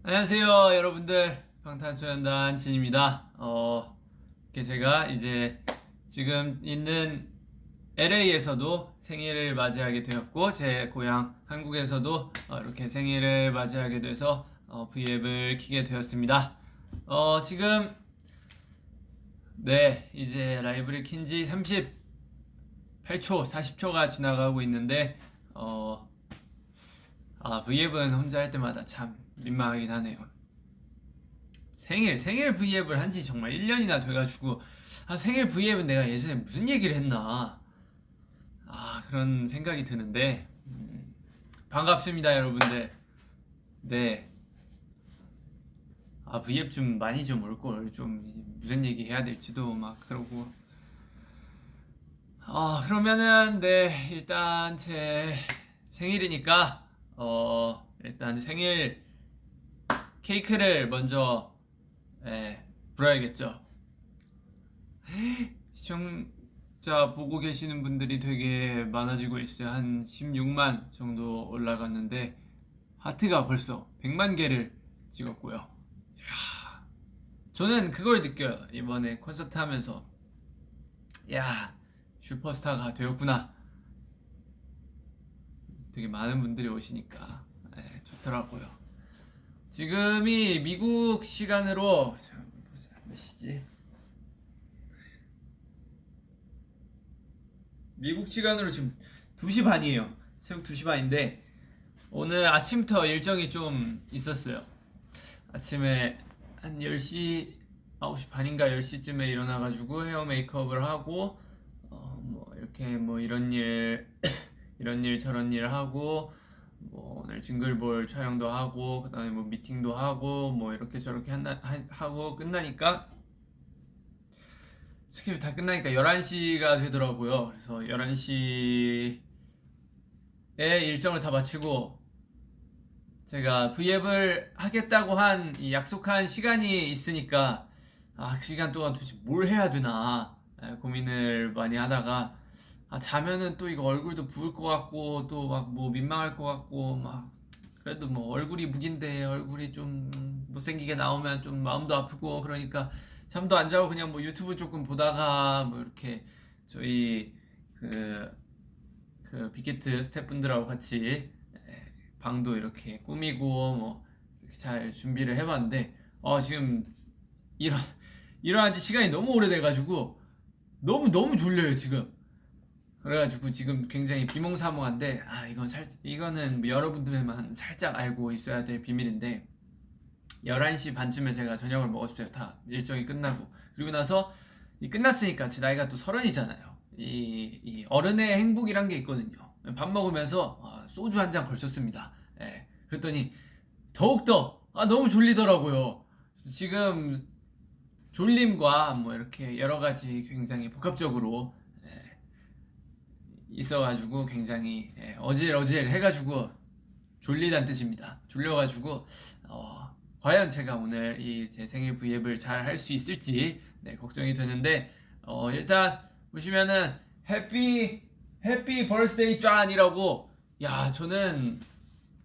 안녕하세요, 여러분들. 방탄소년단 진입니다. 이렇게 제가 이제 지금 있는 LA에서도 생일을 맞이하게 되었고, 제 고향 한국에서도 이렇게 생일을 맞이하게 돼서 V앱을 키게 되었습니다. 지금 네, 이제 라이브를 킨 지 38초, 40초가 지나가고 있는데, V앱은 혼자 할 때마다 참 민망하긴 하네요. 생일 V앱을 한 지 정말 1년이나 돼가지고, 생일 V앱은 내가 예전에 무슨 얘기를 했나, 그런 생각이 드는데, 반갑습니다, 여러분들. 네. V앱 좀 많이 좀 올걸, 좀, 무슨 얘기 해야 될지도 막 그러고. 그러면은, 네, 일단 제 생일이니까, 일단 생일 케이크를 먼저 불어야겠죠. 시청자 보고 계시는 분들이 되게 많아지고 있어요. 한 16만 정도 올라갔는데 하트가 벌써 100만 개를 찍었고요. 저는 그걸 느껴요. 이번에 콘서트 하면서 야, 슈퍼스타가 되었구나. 되게 많은 분들이 오시니까 좋더라고요. 지금이 미국 시간으로 몇 시지? 미국 시간으로 지금 2시 반이에요. 새벽 2시 반인데 오늘 아침부터 일정이 좀 있었어요. 아침에 한 10시, 9시 반인가 10시쯤에 일어나가지고 헤어 메이크업을 하고 뭐 이렇게 뭐 이런 일 이런 일 저런 일 하고 뭐 오늘 징글볼 촬영도 하고 그다음에 뭐 미팅도 하고 뭐 이렇게 저렇게 하고 끝나니까 스케줄 다 끝나니까 11시가 되더라고요. 그래서 11시에 일정을 다 마치고 제가 V앱을 하겠다고 한 이 약속한 시간이 있으니까 그 시간 동안 도대체 뭘 해야 되나 고민을 많이 하다가 자면은 또 이거 얼굴도 부을 것 같고 또 막 뭐 민망할 것 같고 막 그래도 뭐 얼굴이 무긴데 얼굴이 좀 못생기게 나오면 좀 마음도 아프고 그러니까 잠도 안 자고 그냥 뭐 유튜브 조금 보다가 뭐 이렇게 저희 그, 그 빅히트 스태프분들하고 같이 방도 이렇게 꾸미고 뭐 이렇게 잘 준비를 해봤는데 지금 일어 일어난 지 시간이 너무 오래돼가지고 너무 졸려요 지금. 그래가지고 지금 굉장히 비몽사몽한데 이거는 뭐 여러분들만 살짝 알고 있어야 될 비밀인데 11시 반쯤에 제가 저녁을 먹었어요. 다 일정이 끝나고 그리고 나서 끝났으니까 제 나이가 또 30이잖아요. 이 어른의 행복이란 게 있거든요. 밥 먹으면서 소주 한 잔 걸쳤습니다. 그랬더니 더욱더 너무 졸리더라고요. 그래서 지금 졸림과 뭐 이렇게 여러 가지 굉장히 복합적으로 있어가지고 굉장히 어질어질 해가지고 졸리다는 뜻입니다. 졸려가지고 과연 제가 오늘 이 제 생일 V앱을 잘 할 수 있을지 걱정이 되는데 일단 보시면은 해피 벌스데이 짠이라고 저는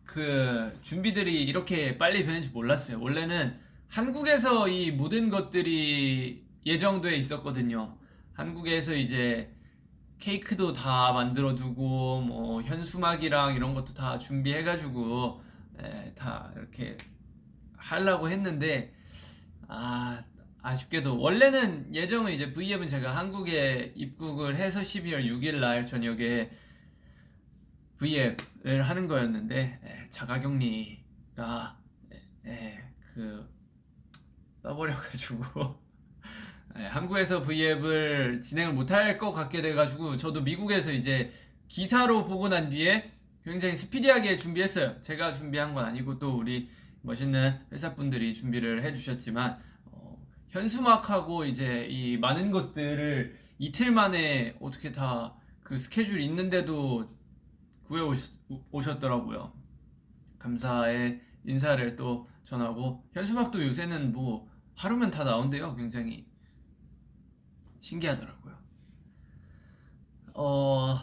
그 준비들이 이렇게 빨리 되는지 몰랐어요. 원래는 한국에서 이 모든 것들이 예정돼 있었거든요. 한국에서 이제 케이크도 다 만들어두고 뭐 현수막이랑 이런 것도 다 준비해가지고 다 이렇게 하려고 했는데 아쉽게도 원래는 예정은 이제 V앱은 제가 한국에 입국을 해서 12월 6일 날 저녁에 V앱을 하는 거였는데 자가격리가 그 떠버려가지고 한국에서 V앱을 진행을 못할 것 같게 돼가지고 저도 미국에서 이제 기사로 보고 난 뒤에 굉장히 스피디하게 준비했어요. 제가 준비한 건 아니고 또 우리 멋있는 회사분들이 준비를 해주셨지만 현수막하고 이제 이 많은 것들을 이틀 만에 어떻게 다 그 스케줄 있는데도 구해 오셨더라고요. 감사의 인사를 또 전하고 현수막도 요새는 뭐 하루면 다 나온대요. 굉장히 신기하더라고요. 어,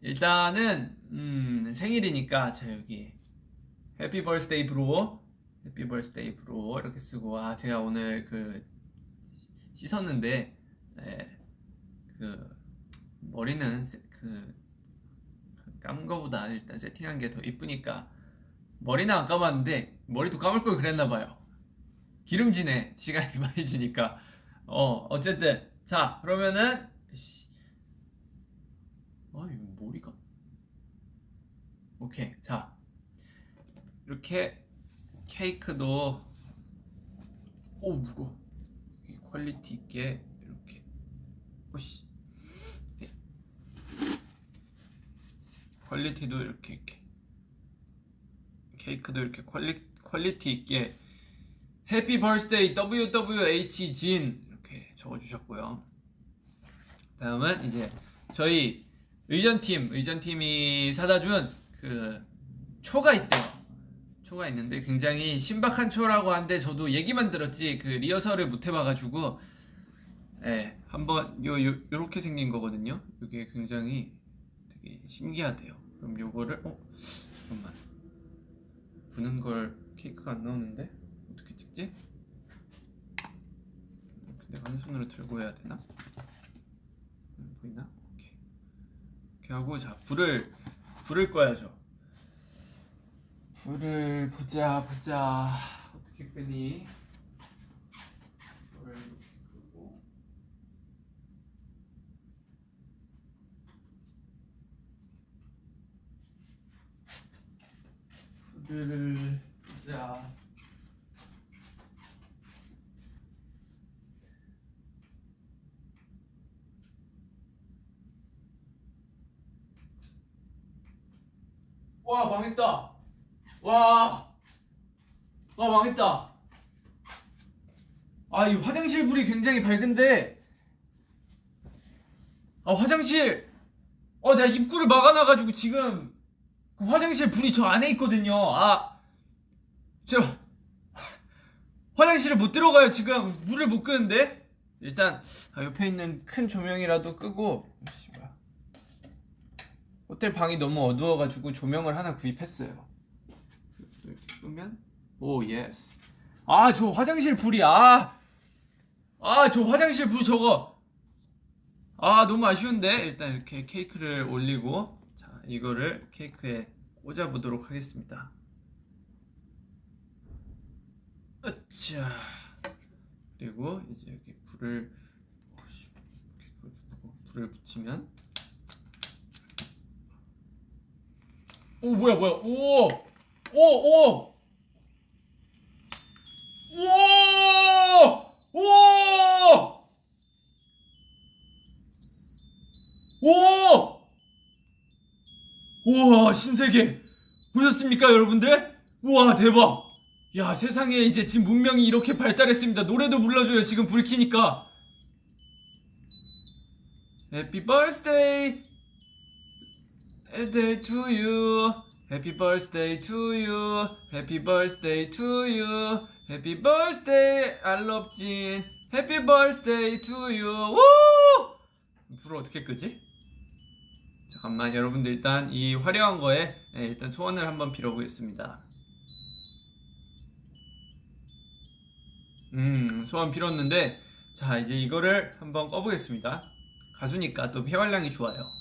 일단은 생일이니까 자 여기 해피 벌스데이 브로 해피 버스데이 브로 이렇게 쓰고, 아 제가 오늘 그 씻었는데 그 머리는 그 감은 거보다 일단 세팅한 게 더 이쁘니까 머리는 안 감았는데 머리도 감을 걸 그랬나봐요. 기름지네. 시간이 많이 지니까. 어쨌든 자 그러면은 이거 머리가 오케이. 자 이렇게 케이크도 무거워. 퀄리티 있게 이렇게 오씨 퀄리티도 이렇게 케이크도 이렇게 퀄리티 있게 해피 버스데이 WWH 진 이렇게 적어주셨고요. 다음은 이제 저희 의전팀이 사다 준 그 초가 있대요. 초가 있는데 굉장히 신박한 초라고 하는데 저도 얘기만 들었지 그 리허설을 못 해봐가지고 한번 요렇게 생긴 거거든요. 이게 굉장히 되게 신기하대요. 그럼 요거를 잠깐만 부는 걸 케이크가 안 나오는데 어떻게 찍지? 내가 한 손으로 들고 해야 되나? 보이나? 오케이. 이렇게 하고 자 불을 꺼야죠. 불을 보자 어떻게 끄니? 불을 이렇게 끄고 불을 보자. 와 망했다. 와 망했다. 이 화장실 불이 굉장히 밝은데 화장실 내가 입구를 막아놔가지고 지금 그 화장실 불이 저 안에 있거든요. 저 화장실을 못 들어가요. 지금 불을 못 끄는데 일단 옆에 있는 큰 조명이라도 끄고 호텔 방이 너무 어두워가지고 조명을 하나 구입했어요. 이렇게 끄면 오 예스. 저 화장실 불이 저 화장실 불 저거 너무 아쉬운데 일단 이렇게 케이크를 올리고 자 이거를 케이크에 꽂아 보도록 하겠습니다. 으쌰. 그리고 이제 여기 불을 붙이면 뭐야 우와 신세계 보셨습니까 여러분들? 우와 대박. 야 세상에 이제 지금 문명이 이렇게 발달했습니다. 노래도 불러줘요 지금 불 켜니까. Happy birthday to you. Happy birthday to you. Happy birthday to you. Happy birthday I love 진. Happy birthday to you. 우! 불을 어떻게 끄지? 잠깐만 여러분들 일단 이 화려한 거에 일단 소원을 한번 빌어보겠습니다. 소원 빌었는데 자 이제 이거를 한번 꺼보겠습니다. 가수니까 또 폐활량이 좋아요.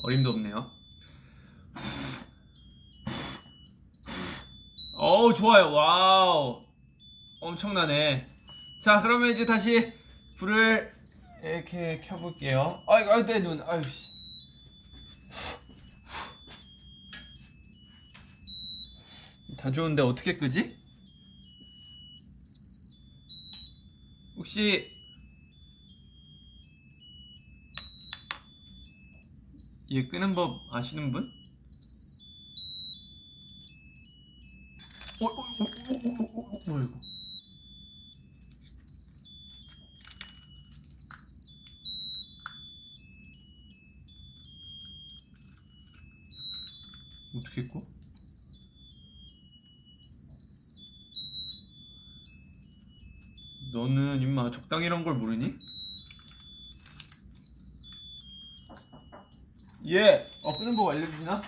어림도 없네요. 좋아요. 와우 엄청나네. 자 그러면 이제 다시 불을 이렇게 켜볼게요. 내 눈. 아유씨. 다 좋은데 어떻게 끄지? 혹시 얘 끄는 법 아시는 분? 뭐야 이거? 어떻게 꺼? 너는 임마 적당이란 걸 모르니? 끄는 법 알려주시나?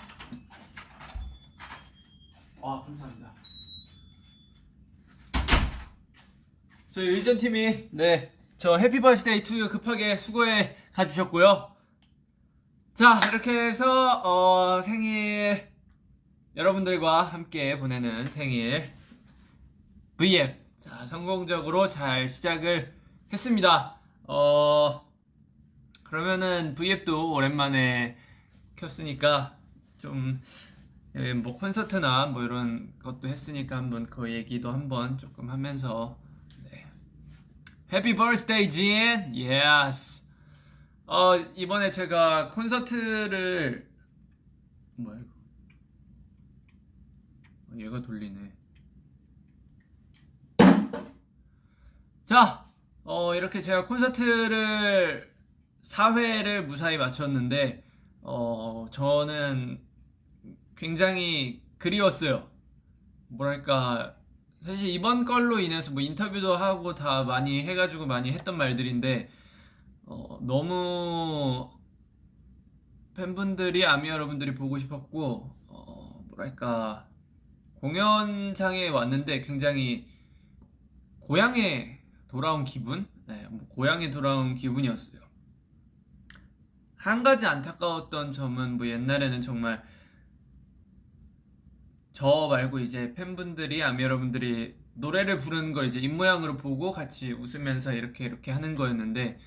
감사합니다. 저희 의전팀이 저 해피 버스데이 투유 급하게 수고해 가주셨고요. 자, 이렇게 해서 생일 여러분들과 함께 보내는 생일 V앱 자, 성공적으로 잘 시작을 했습니다. 그러면은 V앱도 오랜만에 켰으니까 좀 뭐 콘서트나 뭐 이런 것도 했으니까 한번 그 얘기도 한번 조금 하면서 해피 버스데이 진! 예스! 이번에 제가 콘서트를 뭐야 이거 얘가 돌리네. 자, 이렇게 제가 콘서트를 4회를 무사히 마쳤는데 저는 굉장히 그리웠어요. 뭐랄까 사실 이번 걸로 인해서 뭐 인터뷰도 하고 다 많이 해가지고 많이 했던 말들인데 너무 팬분들이 아미 여러분들이 보고 싶었고 뭐랄까 공연장에 왔는데 굉장히 고향에 돌아온 기분? 뭐 고향에 돌아온 기분이었어요. 한 가지 안타까웠던 점은 뭐 옛날에는 정말 저 말고 이제 팬분들이 아미 여러분들이 노래를 부르는 걸 이제 입모양으로 보고 같이 웃으면서 이렇게 하는 거였는데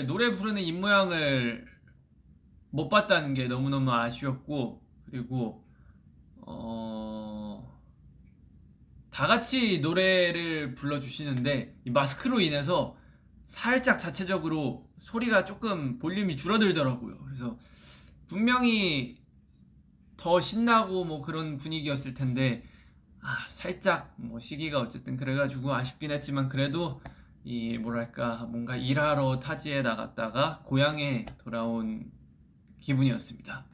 노래 부르는 입모양을 못 봤다는 게 너무너무 아쉬웠고 그리고 다 같이 노래를 불러주시는데 이 마스크로 인해서 살짝 자체적으로 소리가 조금 볼륨이 줄어들더라고요. 그래서 분명히 더 신나고 뭐 그런 분위기였을 텐데 살짝 뭐 시기가 어쨌든 그래가지고 아쉽긴 했지만 그래도 이 뭐랄까 뭔가 일하러 타지에 나갔다가 고향에 돌아온 기분이었습니다.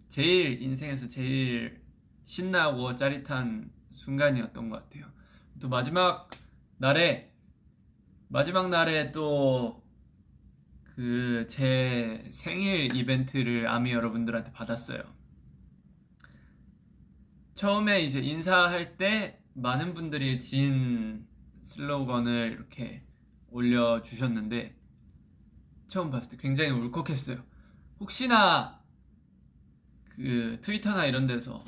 제일 인생에서 제일 신나고 짜릿한 순간이었던 것 같아요. 또 마지막 날에 또 그 제 생일 이벤트를 아미 여러분들한테 받았어요. 처음에 이제 인사할 때 많은 분들이 진 슬로건을 이렇게 올려주셨는데 처음 봤을 때 굉장히 울컥했어요. 혹시나 그 트위터나 이런 데서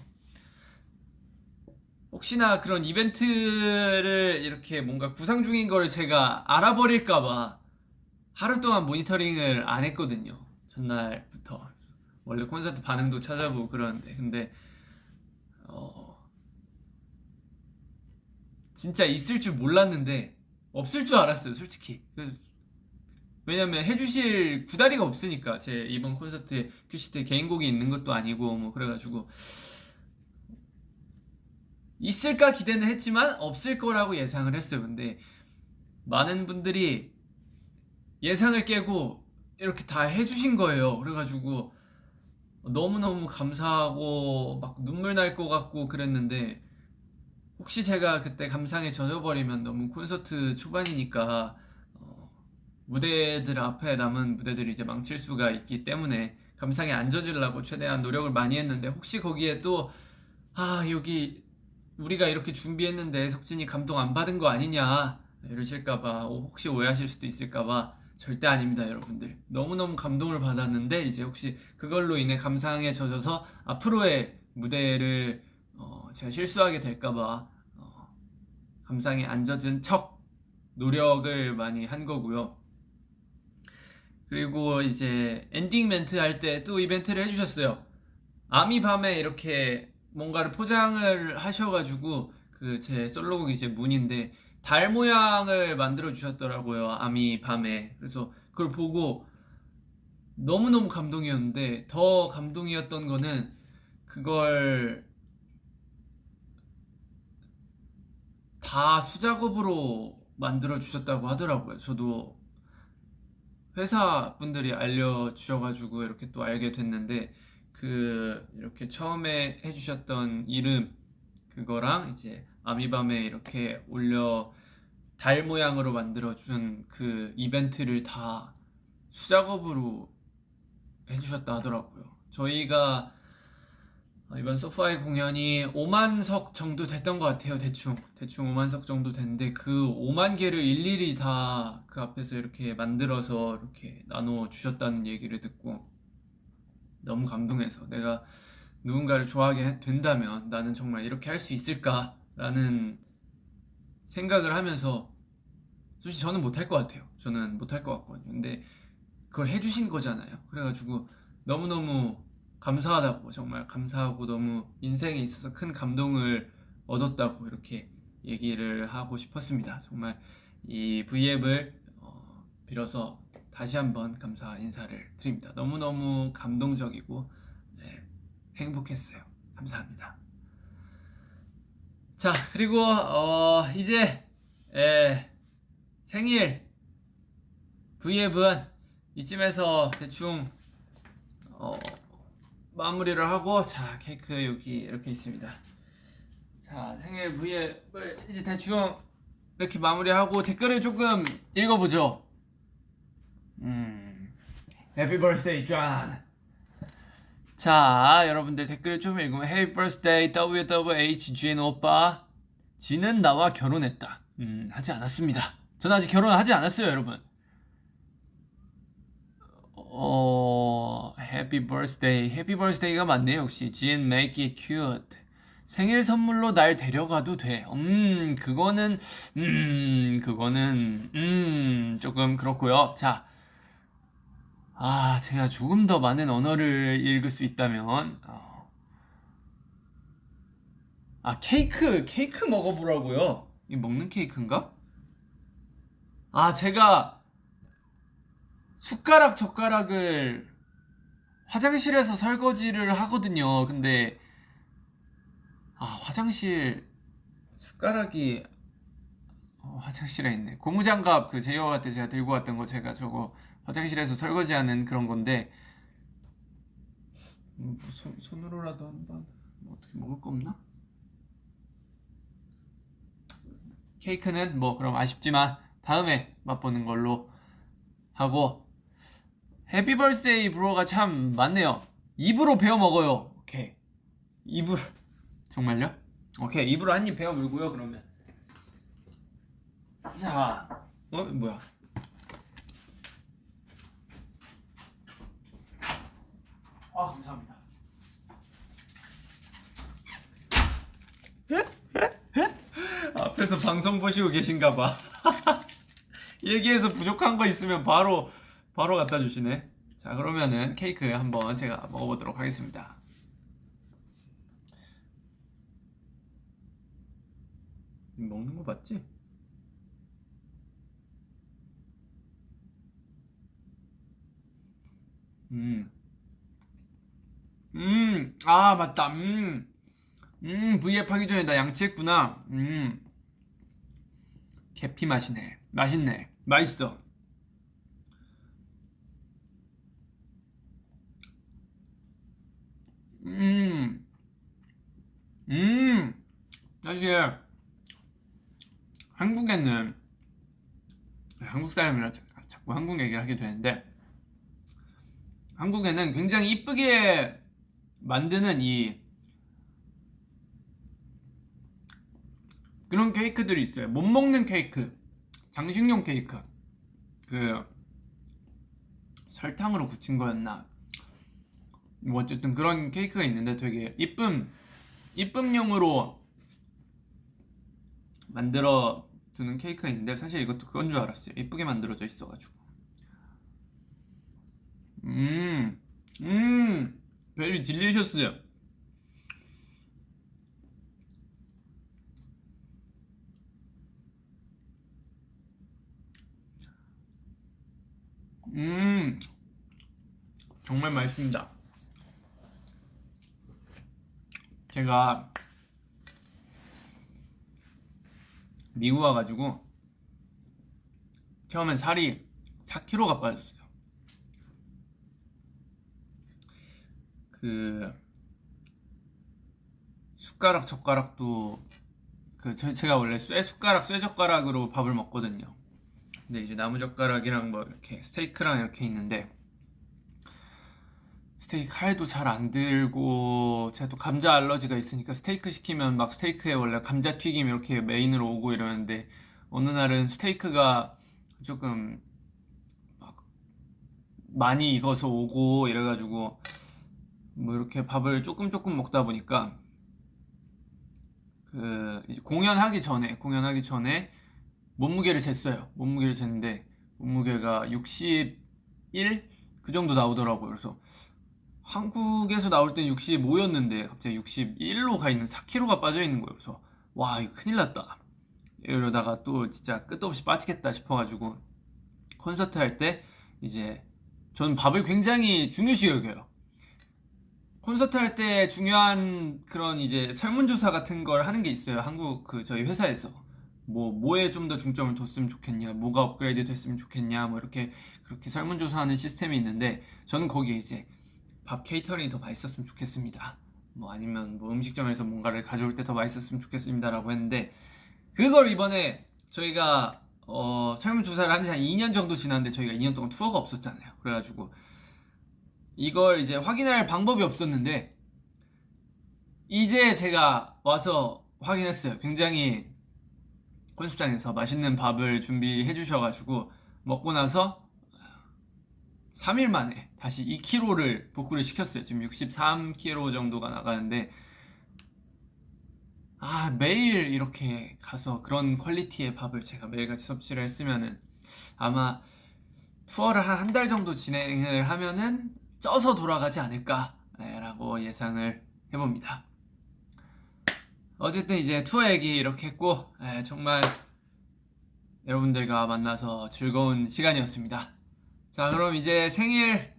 혹시나 그런 이벤트를 이렇게 뭔가 구상 중인 거를 제가 알아버릴까봐 하루 동안 모니터링을 안 했거든요. 전날부터. 원래 콘서트 반응도 찾아보고 그러는데 근데 진짜 있을 줄 몰랐는데 없을 줄 알았어요, 솔직히. 왜냐면 해주실 구다리가 없으니까 제 이번 콘서트에 큐시트 개인곡이 있는 것도 아니고 뭐 그래가지고 있을까 기대는 했지만 없을 거라고 예상을 했어요. 근데 많은 분들이 예상을 깨고 이렇게 다 해주신 거예요. 그래가지고 너무너무 감사하고 막 눈물 날 것 같고 그랬는데 혹시 제가 그때 감상에 젖어버리면 너무 콘서트 초반이니까 무대들 앞에 남은 무대들이 이제 망칠 수가 있기 때문에 감상에 안 젖으려고 최대한 노력을 많이 했는데 혹시 거기에 또 여기 우리가 이렇게 준비했는데 석진이 감동 안 받은 거 아니냐 이러실까봐 혹시 오해하실 수도 있을까봐 절대 아닙니다, 여러분들. 너무너무 감동을 받았는데 이제 혹시 그걸로 인해 감상에 젖어서 앞으로의 무대를 제가 실수하게 될까봐 감상에 안 젖은 척 노력을 많이 한 거고요. 그리고 이제 엔딩 멘트 할 때 또 이벤트를 해주셨어요. 아미 밤에 이렇게 뭔가를 포장을 하셔가지고 그 제 솔로곡 이제 문인데 달 모양을 만들어 주셨더라고요, 아미 밤에. 그래서 그걸 보고 너무너무 감동이었는데 더 감동이었던 거는 그걸 다 수작업으로 만들어 주셨다고 하더라고요. 저도 회사 분들이 알려주셔가지고 이렇게 또 알게 됐는데 그 이렇게 처음에 해주셨던 이름 그거랑 이제 아미밤에 이렇게 올려 달 모양으로 만들어준 그 이벤트를 다 수작업으로 해주셨다 하더라고요. 저희가 이번 소파의 공연이 5만 석 정도 됐던 것 같아요. 대충 5만 석 정도 됐는데 그 5만 개를 일일이 다 그 앞에서 이렇게 만들어서 이렇게 나눠 주셨다는 얘기를 듣고 너무 감동해서 내가 누군가를 좋아하게 된다면 나는 정말 이렇게 할 수 있을까라는 생각을 하면서 솔직히 저는 못할 것 같아요. 저는 못할 것 같거든요. 근데 그걸 해주신 거잖아요. 그래가지고 너무너무 감사하다고, 정말 감사하고 너무 인생에 있어서 큰 감동을 얻었다고 이렇게 얘기를 하고 싶었습니다. 정말 이 V앱을 빌어서 다시 한번 감사 인사를 드립니다. 너무너무 감동적이고 네, 행복했어요. 감사합니다. 자, 그리고 이제 생일 V앱은 이쯤에서 대충 마무리를 하고, 자, 케이크 여기 이렇게 있습니다. 자, 생일 V앱을 이제 대충 이렇게 마무리하고 댓글을 조금 읽어보죠. Happy birthday, John. 자, 여러분들 댓글을 좀 읽으면 Happy birthday, WWHGN 오빠. 지는 나와 결혼했다. 하지 않았습니다. 저는 아직 결혼하지 않았어요, 여러분. Happy birthday. Happy birthday가 맞네요, 역시. Jin, make it cute. 생일 선물로 날 데려가도 돼. 그거는 조금 그렇고요. 자, 제가 조금 더 많은 언어를 읽을 수 있다면, 케이크 먹어보라고요. 이 먹는 케이크인가? 제가 숟가락 젓가락을 화장실에서 설거지를 하거든요. 근데 화장실 숟가락이 화장실에 있네. 고무장갑 그 제이와 때 제가 들고 왔던 거, 제가 저거 화장실에서 설거지하는 그런 건데 손으로라도 한번 어떻게 먹을 거 없나? 케이크는 그럼 아쉽지만 다음에 맛보는 걸로 하고, 해피 벌스데이 브로가 참 많네요. 입으로 베어 먹어요. 오케이, 입으로. 정말요? 오케이, 입으로 한 입 베어 물고요. 그러면 자, 뭐야? 감사합니다. 앞에서 방송 보시고 계신가봐. 얘기해서 부족한 거 있으면 바로 갖다 주시네. 자, 그러면은 케이크 한번 제가 먹어보도록 하겠습니다. 먹는 거 맞지? 맞다. V앱 하기 전에 나 양치했구나. 계피 맛이네. 맛있네. 맛있어. 사실 한국에는, 한국 사람이라 자꾸 한국 얘기를 하게 되는데, 한국에는 굉장히 이쁘게 만드는 그런 케이크들이 있어요. 못 먹는 케이크, 장식용 케이크, 그 설탕으로 굳힌 거였나, 어쨌든 그런 케이크가 있는데 되게 이쁨용으로 만들어 주는 케이크가 있는데, 사실 이것도 그건 줄 알았어요. 이쁘게 만들어져 있어가지고. 베리 딜리셔스. 정말 맛있습니다. 제가 미국 와가지고 처음엔 살이 4kg가 빠졌어요. 그 숟가락 젓가락도 제가 원래 쇠젓가락으로 밥을 먹거든요. 근데 이제 나무젓가락이랑 이렇게 스테이크랑 이렇게 있는데, 스테이크 칼도 잘 안 들고 제가 또 감자 알러지가 있으니까 스테이크 시키면 막 스테이크에 원래 감자튀김 이렇게 메인으로 오고 이러는데 어느 날은 스테이크가 조금 막 많이 익어서 오고 이래가지고 뭐 이렇게 밥을 조금 먹다 보니까 그 이제 공연하기 전에 몸무게를 쟀어요. 몸무게를 쟀는데 몸무게가 61 그 정도 나오더라고요. 그래서 한국에서 나올 땐 65였는데 갑자기 61로 가 있는 4kg가 빠져 있는 거예요. 그래서 와 이거 큰일 났다. 이러다가 또 진짜 끝도 없이 빠지겠다 싶어가지고 콘서트 할 때 이제 저는 밥을 굉장히 중요시 여겨요. 콘서트 할 때 중요한 그런 이제 설문조사 같은 걸 하는 게 있어요. 한국 그 저희 회사에서 뭐에 좀 더 중점을 뒀으면 좋겠냐, 뭐가 업그레이드 됐으면 좋겠냐, 뭐 이렇게 그렇게 설문조사하는 시스템이 있는데 저는 거기에 이제 밥 케이터링이 더 맛있었으면 좋겠습니다. 뭐 아니면 뭐 음식점에서 뭔가를 가져올 때 더 맛있었으면 좋겠습니다라고 했는데 그걸 이번에 저희가 설문조사를 한 지 한 2년 정도 지났는데 저희가 2년 동안 투어가 없었잖아요. 그래가지고 이걸 이제 확인할 방법이 없었는데 이제 제가 와서 확인했어요. 굉장히 콘서트장에서 맛있는 밥을 준비해 주셔가지고 먹고 나서 3일 만에 다시 2kg를 복구를 시켰어요. 지금 63kg 정도가 나가는데 매일 이렇게 가서 그런 퀄리티의 밥을 제가 매일같이 섭취를 했으면은 아마 투어를 한 달 정도 진행을 하면은 쪄서 돌아가지 않을까라고 예상을 해봅니다. 어쨌든 이제 투어 얘기 이렇게 했고 정말 여러분들과 만나서 즐거운 시간이었습니다. 자 그럼 이제 생일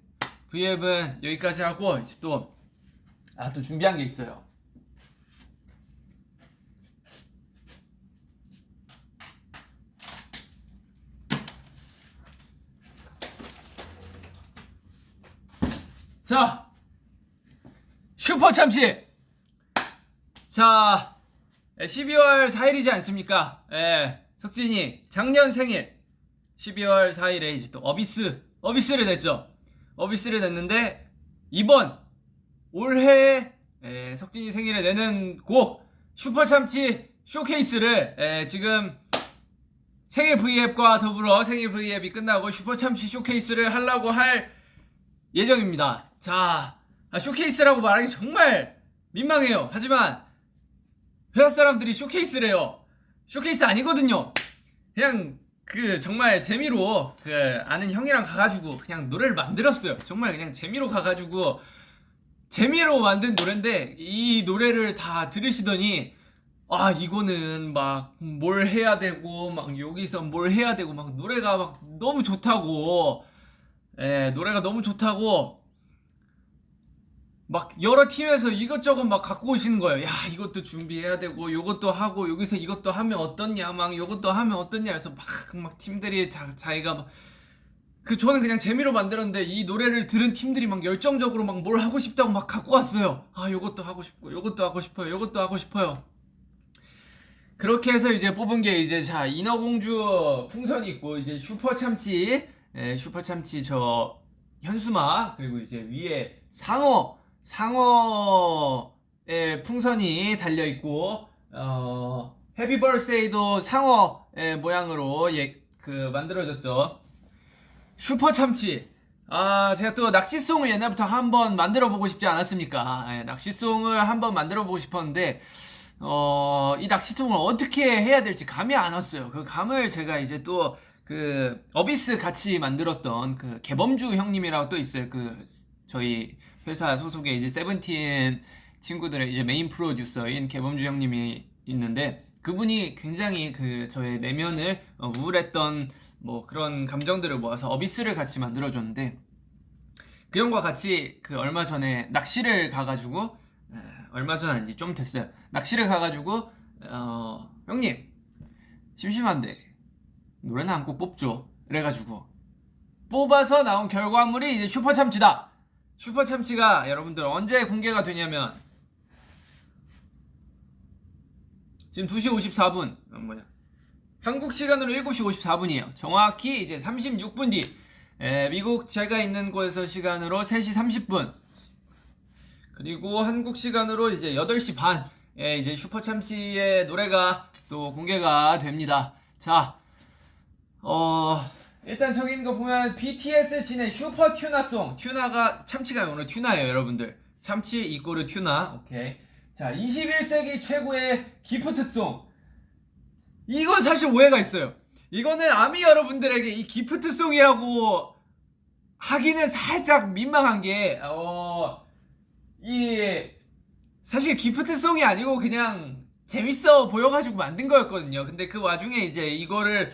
V앱은 여기까지 하고 이제 또 준비한 게 있어요. 자 슈퍼 참치. 자 12월 4일이지 않습니까? 석진이 작년 생일 12월 4일에 이제 또 어비스를 냈죠. 어비스를 냈는데 이번 올해 석진이 생일에 내는 곡 슈퍼참치 쇼케이스를 지금 생일 V앱과 더불어 생일 V앱이 끝나고 슈퍼참치 쇼케이스를 하려고 할 예정입니다. 자 쇼케이스라고 말하기 정말 민망해요. 하지만 회사 사람들이 쇼케이스래요. 쇼케이스 아니거든요. 그냥 정말 재미로 아는 형이랑 가가지고 그냥 노래를 만들었어요. 정말 그냥 재미로 가가지고 재미로 만든 노래인데 이 노래를 다 들으시더니 이거는 막 뭘 해야 되고 막 여기서 뭘 해야 되고 막 노래가 막 너무 좋다고 노래가 너무 좋다고 막 여러 팀에서 이것저것 막 갖고 오시는 거예요. 야 이것도 준비해야 되고 요것도 하고 여기서 이것도 하면 어떻냐 막 요것도 하면 어떻냐 해서 막 팀들이 자기가 막 저는 그냥 재미로 만들었는데 이 노래를 들은 팀들이 막 열정적으로 막 뭘 하고 싶다고 막 갖고 왔어요. 요것도 하고 싶고 요것도 하고 싶어요. 요것도 하고 싶어요. 그렇게 해서 이제 뽑은 게 이제 인어공주 풍선이 있고 이제 슈퍼참치 저 현수막 그리고 이제 위에 상어의 풍선이 달려있고 해피 버스데이도 상어의 모양으로 만들어졌죠. 슈퍼참치 제가 또 낚시송을 옛날부터 한번 만들어보고 싶지 않았습니까? 낚시송을 한번 만들어보고 싶었는데 이 낚시송을 어떻게 해야 될지 감이 안 왔어요. 그 감을 제가 이제 또 어비스 같이 만들었던 개범주 형님이라고 또 있어요. 저희 회사 소속의 이제 세븐틴 친구들의 이제 메인 프로듀서인 개범주 형님이 있는데 그분이 굉장히 저의 내면을 우울했던 뭐 그런 감정들을 모아서 어비스를 같이 만들어줬는데 그 형과 같이 얼마 전에 낚시를 가가지고 얼마 전 아닌지 좀 됐어요. 낚시를 가가지고 형님 심심한데 노래는 한 곡 뽑죠. 그래가지고 뽑아서 나온 결과물이 이제 슈퍼참치다. 슈퍼참치가 여러분들 언제 공개가 되냐면 지금 2시 54분 한국 시간으로 7시 54분이에요. 정확히 이제 36분 뒤 미국 제가 있는 곳에서 시간으로 3시 30분 그리고 한국 시간으로 이제 8시 반에 이제 슈퍼참치의 노래가 또 공개가 됩니다. 자, 일단 저기 있는 거 보면 BTS 진의 슈퍼 튜나송. 튜나가 참치가 오늘 튜나예요, 여러분들. 참치 이꼬르 튜나. 오케이. 자, 21세기 최고의 기프트송. 이건 사실 오해가 있어요. 이거는 아미 여러분들에게 이 기프트송이라고 하기는 살짝 민망한 게, 사실 기프트송이 아니고 그냥 재밌어 보여가지고 만든 거였거든요. 근데 그 와중에 이제 이거를,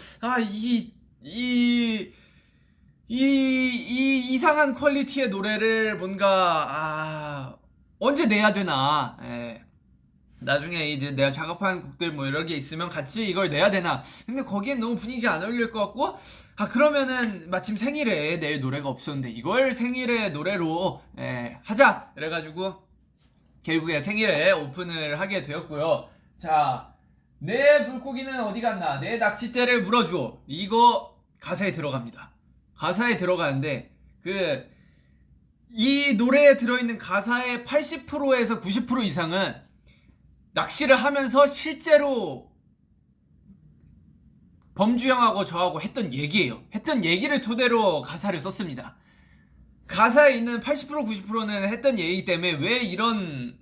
이상한 퀄리티의 노래를 뭔가, 언제 내야 되나. 예. 나중에 이제 내가 작업한 곡들 뭐 여러 개 있으면 같이 이걸 내야 되나. 근데 거기엔 너무 분위기가 안 어울릴 것 같고, 그러면은 마침 생일에 낼 노래가 없었는데 이걸 생일에 노래로 하자. 그래가지고 결국에 생일에 오픈을 하게 되었고요. 자, 내 물고기는 어디 갔나? 내 낚싯대를 물어줘. 이거 가사에 들어갑니다. 가사에 들어가는데 이 노래에 들어있는 가사의 80%에서 90% 이상은 낚시를 하면서 실제로 범주형하고 저하고 했던 얘기예요. 했던 얘기를 토대로 가사를 썼습니다. 가사에 있는 80% 90%는 했던 얘기 때문에 왜 이런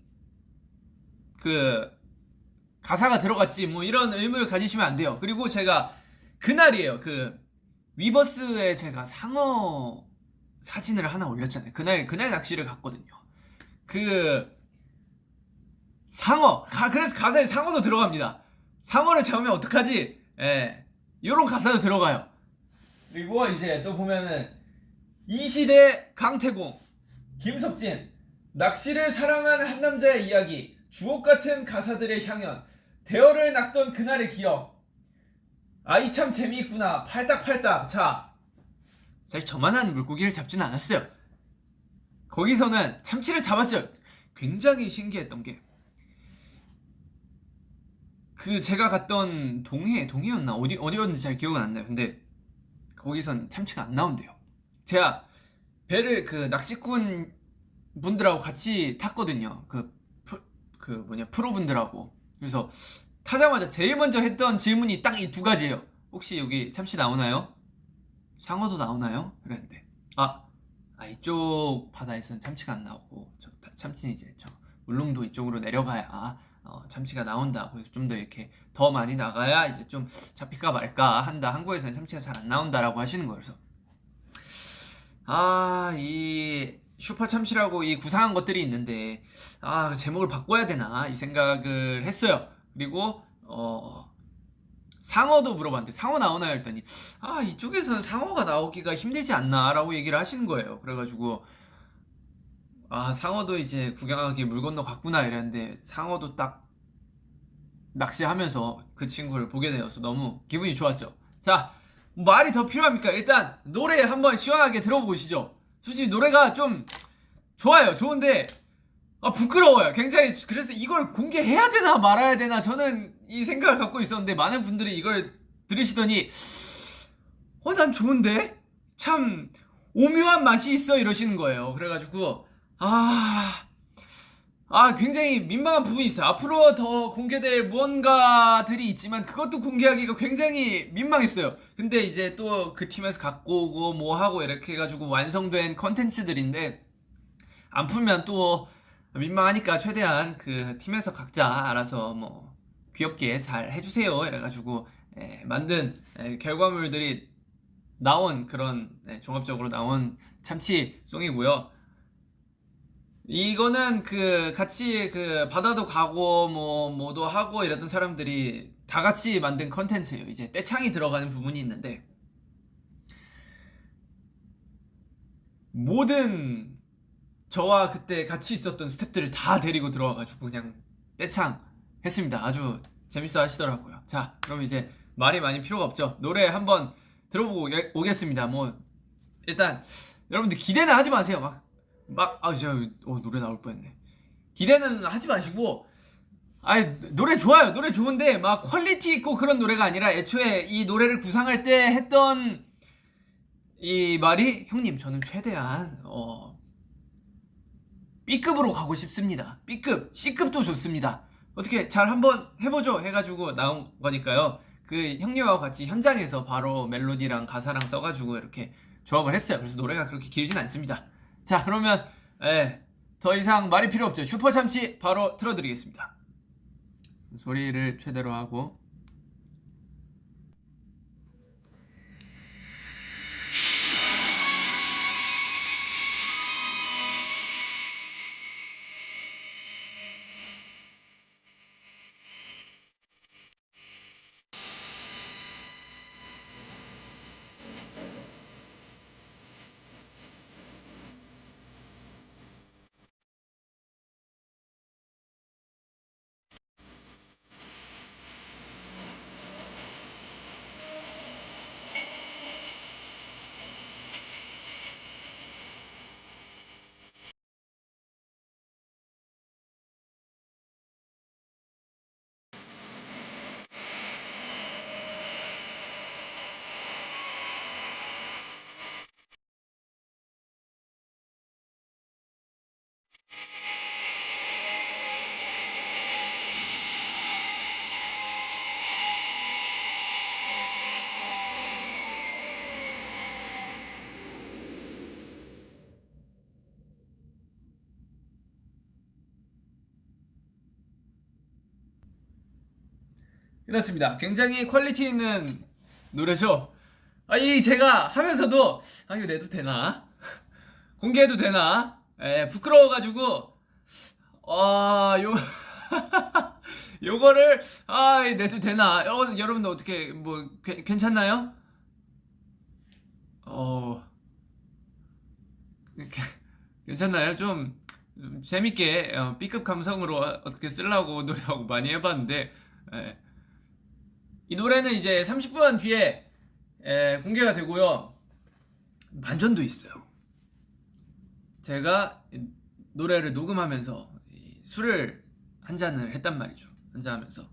가사가 들어갔지 뭐 이런 의문을 가지시면 안 돼요. 그리고 제가 그날이에요. 위버스에 제가 상어 사진을 하나 올렸잖아요. 그날 낚시를 갔거든요. 상어. 그래서 가사에 상어도 들어갑니다. 상어를 잡으면 어떡하지? 요런 가사도 들어가요. 그리고 이제 또 보면은 이 시대 강태공, 김석진, 낚시를 사랑한 한 남자의 이야기, 주옥같은 가사들의 향연, 대어를 낚던 그날의 기억. 이 참 재미있구나. 팔딱팔딱. 자, 사실 저만한 물고기를 잡지는 않았어요. 거기서는 참치를 잡았어요. 굉장히 신기했던 게 제가 갔던 동해였나 어디였는지 잘 기억은 안 나요. 근데 거기선 참치가 안 나온대요. 제가 배를 낚시꾼 분들하고 같이 탔거든요. 프로분들하고. 그래서 타자마자 제일 먼저 했던 질문이 딱 이 두 가지예요. 혹시 여기 참치 나오나요? 상어도 나오나요? 그랬는데 이쪽 바다에서는 참치가 안 나오고 참치는 이제 저 울릉도 이쪽으로 내려가야 참치가 나온다. 그래서 좀 더 이렇게 더 많이 나가야 이제 좀 잡힐까 말까 한다. 한국에서는 참치가 잘 안 나온다라고 하시는 거예요. 그래서 이 슈퍼 참치라고 이 구상한 것들이 있는데 제목을 바꿔야 되나 이 생각을 했어요. 그리고 상어도 물어봤는데 상어 나오나요? 했더니 이쪽에서는 상어가 나오기가 힘들지 않나 라고 얘기를 하시는 거예요. 그래가지고 상어도 이제 구경하기 물 건너 갔구나 이랬는데 상어도 딱 낚시하면서 그 친구를 보게 되어서 너무 기분이 좋았죠. 자, 말이 더 필요합니까? 일단 노래 한번 시원하게 들어보시죠. 솔직히 노래가 좀 좋아요. 좋은데 부끄러워요. 굉장히. 그래서 이걸 공개해야 되나 말아야 되나 저는 이 생각을 갖고 있었는데 많은 분들이 이걸 들으시더니 난 좋은데? 참 오묘한 맛이 있어 이러시는 거예요. 그래가지고 굉장히 민망한 부분이 있어요. 앞으로 더 공개될 무언가들이 있지만 그것도 공개하기가 굉장히 민망했어요. 근데 이제 또 그 팀에서 갖고 오고 뭐 하고 이렇게 해가지고 완성된 컨텐츠들인데 안 풀면 또 민망하니까 최대한 그 팀에서 각자 알아서 뭐 귀엽게 잘 해주세요 이래가지고 만든 결과물들이 나온 그런 종합적으로 나온 참치송이고요. 이거는 같이 바다도 가고 뭐도 하고 이랬던 사람들이 다 같이 만든 컨텐츠예요. 이제 떼창이 들어가는 부분이 있는데 모든 저와 그때 같이 있었던 스태프들을 다 데리고 들어와가지고 그냥 떼창 했습니다. 아주 재밌어 하시더라고요. 자, 그럼 이제 말이 많이 필요가 없죠. 노래 한번 들어보고 오겠습니다. 일단 여러분들 기대는 하지 마세요. 진짜 노래 나올 뻔했네. 기대는 하지 마시고 노래 좋아요. 노래 좋은데 막 퀄리티 있고 그런 노래가 아니라 애초에 이 노래를 구상할 때 했던 이 말이 형님 저는 최대한 B급으로 가고 싶습니다. B급, C급도 좋습니다. 어떻게 잘 한번 해보죠 해가지고 나온 거니까요. 그 형님하고 같이 현장에서 바로 멜로디랑 가사랑 써가지고 이렇게 조합을 했어요. 그래서 노래가 그렇게 길진 않습니다. 자, 그러면 더 이상 말이 필요 없죠. 슈퍼참치 바로 틀어드리겠습니다. 소리를 최대로 하고. 끝났습니다. 굉장히 퀄리티 있는 노래죠. 이 제가 하면서도 이거 내도 되나? 공개해도 되나? 부끄러워가지고 요 요거를 내도 되나? 여러분도 어떻게 뭐 괜찮나요? 괜찮나요? 좀 재밌게 B급 감성으로 어떻게 쓰려고 노력하고 많이 해봤는데 이 노래는 이제 30분 뒤에 공개가 되고요. 반전도 있어요. 제가 노래를 녹음하면서 술을 한 잔을 했단 말이죠. 한잔 하면서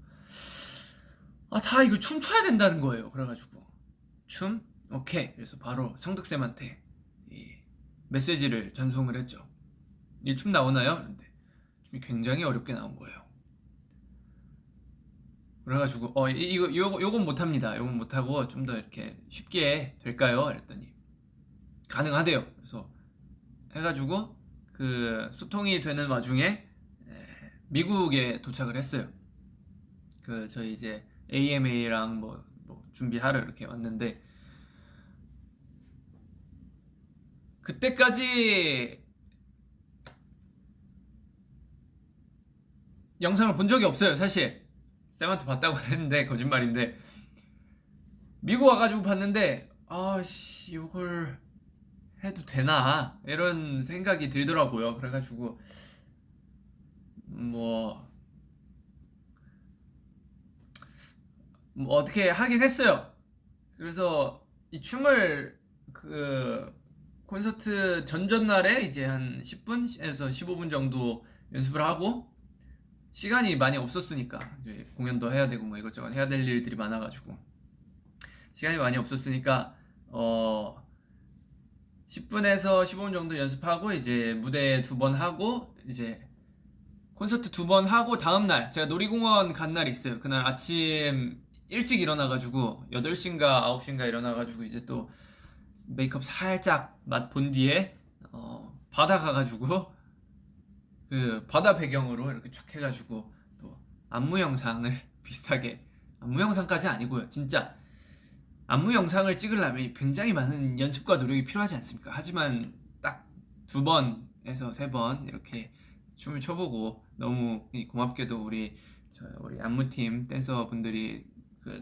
다 이거 춤춰야 된다는 거예요. 그래가지고 춤? 오케이. 그래서 바로 성득쌤한테 이 메시지를 전송을 했죠. 이 춤 나오나요? 근데 춤이 굉장히 어렵게 나온 거예요. 그래가지고 요건 못합니다. 요건 못하고 좀 더 이렇게 쉽게 될까요? 그랬더니 가능하대요. 그래서 해가지고 그 소통이 되는 와중에 미국에 도착을 했어요. 그 저희 이제 AMA랑 뭐 준비하러 이렇게 왔는데 그때까지 영상을 본 적이 없어요. 사실 쌤한테 봤다고 했는데 거짓말인데 미국 와가지고 봤는데 요걸 해도 되나 이런 생각이 들더라고요. 그래가지고 뭐 어떻게 하긴 했어요. 그래서 이 춤을 그 콘서트 전전날에 이제 한 10분에서 15분 정도 연습을 하고 시간이 많이 없었으니까 이제 공연도 해야 되고 뭐 이것저것 해야 될 일들이 많아가지고 시간이 많이 없었으니까 10분에서 15분 정도 연습하고 이제 무대 2번 하고 이제 콘서트 2번 하고 다음날 제가 놀이공원 간 날이 있어요. 그날 아침 일찍 일어나가지고 8시인가 9시인가 일어나가지고 이제 또 메이크업 살짝 맛 본 뒤에 바다 가가지고 그 바다 배경으로 이렇게 쫙 해가지고 또 안무 영상을 비슷하게 안무 영상까지 아니고요. 진짜 안무 영상을 찍으려면 굉장히 많은 연습과 노력이 필요하지 않습니까? 하지만 딱 2번에서 3번 이렇게 춤을 춰보고 너무 고맙게도 우리 안무팀 댄서분들이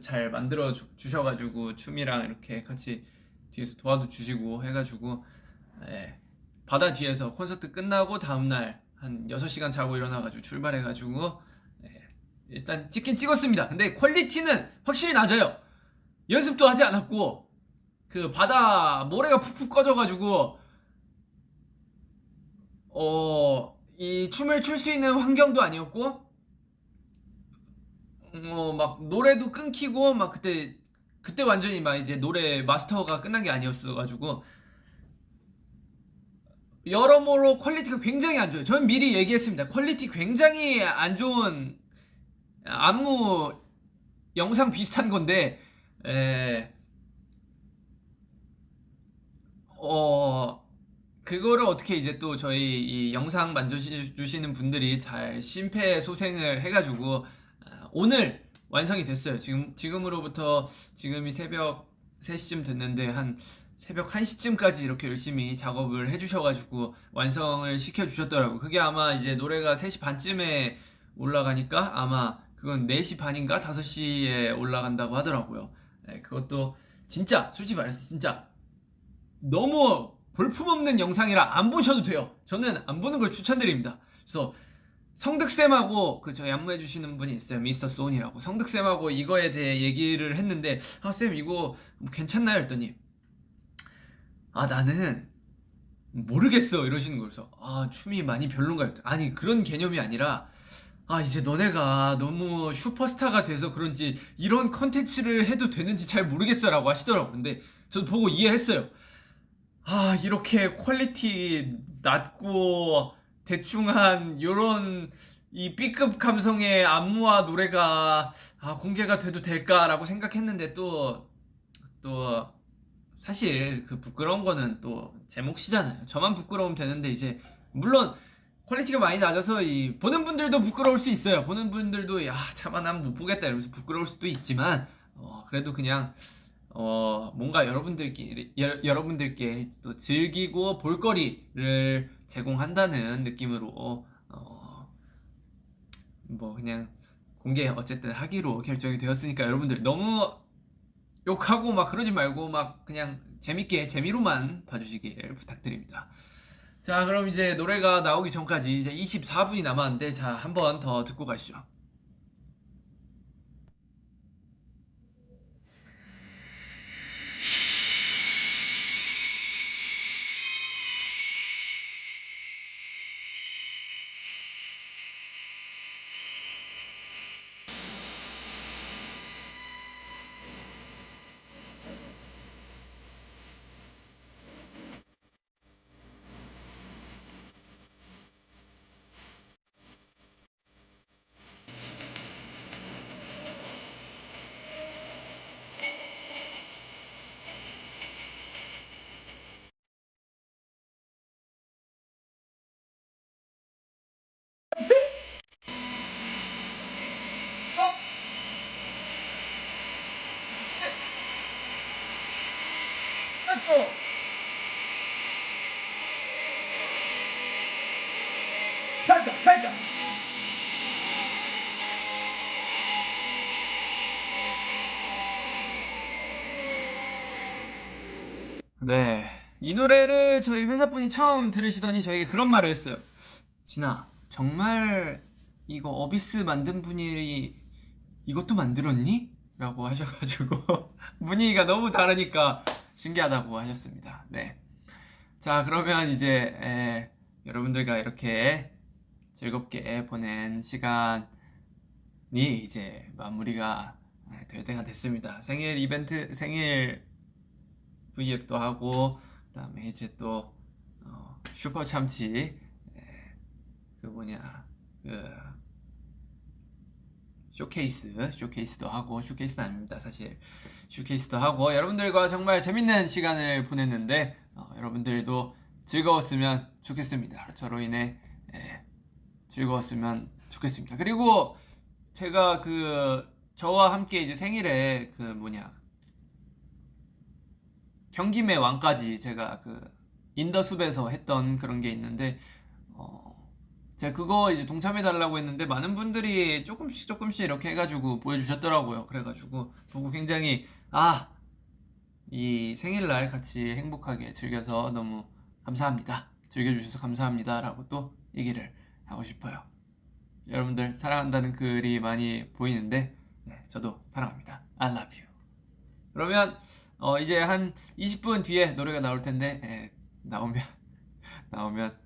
잘 만들어 주셔가지고 춤이랑 이렇게 같이 뒤에서 도와도 주시고 해가지고 바다 뒤에서 콘서트 끝나고 다음날 한 6시간 자고 일어나가지고 출발해가지고 일단 찍긴 찍었습니다. 근데 퀄리티는 확실히 낮아요. 연습도 하지 않았고 그 바다 모래가 푹푹 꺼져가지고 이 춤을 출 수 있는 환경도 아니었고 막 노래도 끊기고 막 그때 완전히 막 이제 노래 마스터가 끝난 게 아니었어가지고 여러모로 퀄리티가 굉장히 안 좋아요. 저는 미리 얘기했습니다. 퀄리티 굉장히 안 좋은 안무 영상 비슷한 건데, 에, 그거를 어떻게 이제 또 저희 이 영상 만져주시는 분들이 잘 심폐소생을 해가지고, 오늘 완성이 됐어요. 지금으로부터 지금이 새벽 3시쯤 됐는데, 한 새벽 1시쯤까지 이렇게 열심히 작업을 해주셔가지고 완성을 시켜주셨더라고요. 그게 아마 이제 노래가 3시 반쯤에 올라가니까 아마 그건 4시 반인가 5시에 올라간다고 하더라고요. 네, 그것도 진짜 솔직히 말해서 진짜 너무 볼품없는 영상이라 안 보셔도 돼요. 저는 안 보는 걸 추천드립니다. 그래서 성득쌤하고 그 저희 안무해주시는 분이 있어요. 미스터 소니라고. 성득쌤하고 이거에 대해 얘기를 했는데, 아, 쌤 이거 뭐 괜찮나요? 했더니, 아, 나는 모르겠어 이러시는 거예요. 그래서 아, 춤이 많이 별론가요? 아니, 그런 개념이 아니라, 아, 이제 너네가 너무 슈퍼스타가 돼서 그런지 이런 컨텐츠를 해도 되는지 잘 모르겠어 라고 하시더라고요. 근데 저도 보고 이해했어요. 아, 이렇게 퀄리티 낮고 대충한 요런 이 B급 감성의 안무와 노래가 공개가 돼도 될까라고 생각했는데, 또 사실 그 부끄러운 거는 또 제 몫이잖아요. 저만 부끄러우면 되는데, 이제 물론 퀄리티가 많이 낮아서 이 보는 분들도 부끄러울 수 있어요. 보는 분들도 야, 차마 난 못 보겠다 이러면서 부끄러울 수도 있지만, 그래도 그냥 뭔가 여러분들께 또 즐기고 볼거리를 제공한다는 느낌으로 뭐 그냥 공개 어쨌든 하기로 결정이 되었으니까, 여러분들 너무 욕하고 막 그러지 말고 막 그냥 재밌게 재미로만 봐주시길 부탁드립니다. 자, 그럼 이제 노래가 나오기 전까지 이제 24분이 남았는데, 자, 한 번 더 듣고 가시죠. 네, 이 노래를 저희 회사분이 처음 들으시더니 저에게 그런 말을 했어요. 진아, 정말 이거 어비스 만든 분이 이것도 만들었니? 라고 하셔가지고 분위기가 너무 다르니까 신기하다고 하셨습니다. 네. 자, 그러면 이제 여러분들과 이렇게 즐겁게 보낸 시간이 이제 마무리가 될 때가 됐습니다. 생일 이벤트, 생일 V앱도 하고, 그다음에 이제 또 슈퍼 참치 그 뭐냐 그 쇼케이스도 하고, 쇼케이스는 아닙니다 사실, 쇼케이스도 하고 여러분들과 정말 재밌는 시간을 보냈는데, 여러분들도 즐거웠으면 좋겠습니다. 저로 인해 즐거웠으면 좋겠습니다. 그리고 제가 저와 함께 이제 생일에 경김의 왕까지 제가 인더숲에서 했던 그런 게 있는데, 제가 그거 이제 동참해달라고 했는데 많은 분들이 조금씩 이렇게 해가지고 보여주셨더라고요. 그래가지고 보고 굉장히 이 생일날 같이 행복하게 즐겨서 너무 감사합니다. 즐겨주셔서 감사합니다 라고 또 얘기를 하고 싶어요. 여러분들 사랑한다는 글이 많이 보이는데, 저도 사랑합니다. I love you. 그러면 이제 한 20분 뒤에 노래가 나올 텐데, 나오면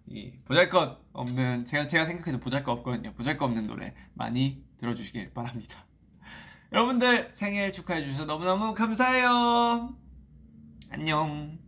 이 보잘것없는, 제가 생각해도 보잘것없거든요. 보잘것없는 노래 많이 들어주시길 바랍니다. 여러분들 생일 축하해 주셔서 너무너무 감사해요. 안녕.